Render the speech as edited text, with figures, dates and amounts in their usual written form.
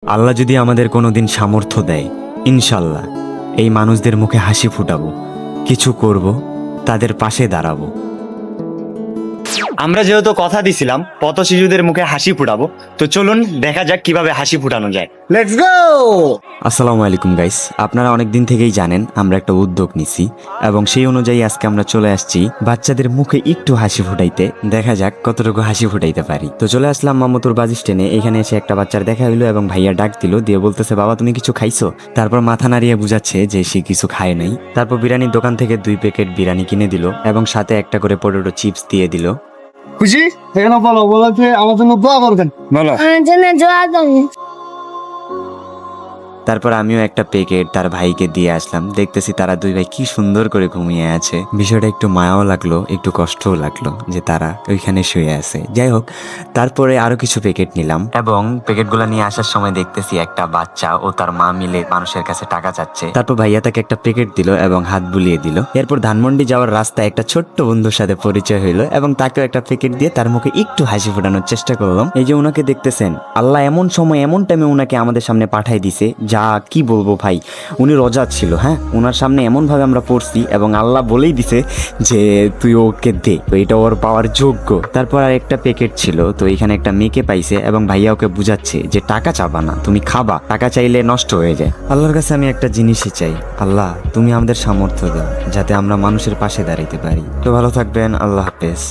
আল্লাহ যদি আমাদের কোনোদিন সামর্থ্য দেয়, ইনশাল্লাহ এই মানুষদের মুখে হাসি ফুটাবো, কিছু করব, তাদের পাশে দাঁড়াবো। আমরা যেহেতু কথা দিছিলাম পথ শিশুদের মুখে হাসি ফুটাবো, তো চলুন দেখা যাক কিভাবে হাসি ফুটানো যায়। Let's go. আসসালামু আলাইকুম গাইস, আপনারা অনেক দিন থেকেই জানেন আমরা একটা উদ্যোগ নিছি এবং সেই অনুযায়ী আজকে আমরা চলে আসছি বাচ্চাদের মুখে একটু হাসি ফুটাইতে। দেখা যাক কতটুকু হাসি ফুটাইতে পারি। তো চলে আসলাম মামুতুর বাস স্ট্যান্ডে। এখানে এসে একটা বাচ্চার দেখা হইলো এবং ভাইয়া ডাক দিল, দিয়ে বলতেছে, বাবা তুমি কিছু খাইছো? তারপর মাথা নাড়িয়ে বুঝাচ্ছে যে সে কিছু খায় নাই। তারপর বিরিয়ানির দোকান থেকে 2 প্যাকেট বিরিয়ানি কিনে দিল এবং সাথে একটা করে পটেটো চিপস দিয়ে দিল। খুশি? এখানে বলছে আমার জন্য দোয়া করবেন। বলো। তারপর আমিও একটা প্যাকেট তার ভাইকে দিয়ে আসলাম। দেখতেছি তারা 2 ভাই কি সুন্দর করে ঘুমিয়ে আছে। বিষয়টা একটু মায়াও লাগলো, একটু কষ্টও লাগলো যে তারা ওইখানে শুয়ে আছে। যাই হোক, তারপরে আরো কিছু প্যাকেট নিলাম এবং প্যাকেটগুলো নিয়ে আসার সময় দেখতেছি একটা বাচ্চা ও তার মা মিলে মানুষের কাছে টাকা চাচ্ছে। তারপর ভাইয়া তাকে একটা প্যাকেট দিল এবং হাত বুলিয়ে দিল। এরপর ধানমন্ডি যাওয়ার রাস্তায় একটা ছোট্ট বন্ধুর সাথে পরিচয় হইলো এবং তাকেও একটা প্যাকেট দিয়ে তার মুখে একটু হাসি ফোটানোর চেষ্টা করলাম। এই যে ওনাকে দেখতেছেন, আল্লাহ এমন সময় এমন টাইমে ওনাকে আমাদের সামনে পাঠাই দিছে, যা কি বলবো ভাই, উনি রোজা ছিল। হ্যাঁ, ওনার সামনে এমন ভাবে আমরা পড়ছি এবং আল্লাহ বলেই দিছে যে তুই ওকে দে, তো এটা ওর পাওয়ার যোগ্য। তারপর আর একটা প্যাকেট ছিল, তো এখানে একটা মেয়েকে পাইছে এবং ভাইয়া ওকে বুঝাচ্ছে যে টাকা চাবা না, তুমি খাবা, টাকা চাইলে নষ্ট হয়ে যায়। আল্লাহর কাছে আমি একটা জিনিসই চাই, আল্লাহ তুমি আমাদের সামর্থ্য দাও যাতে আমরা মানুষের পাশে দাঁড়াইতে পারি। তো ভালো থাকবেন, আল্লাহ হাফেজ।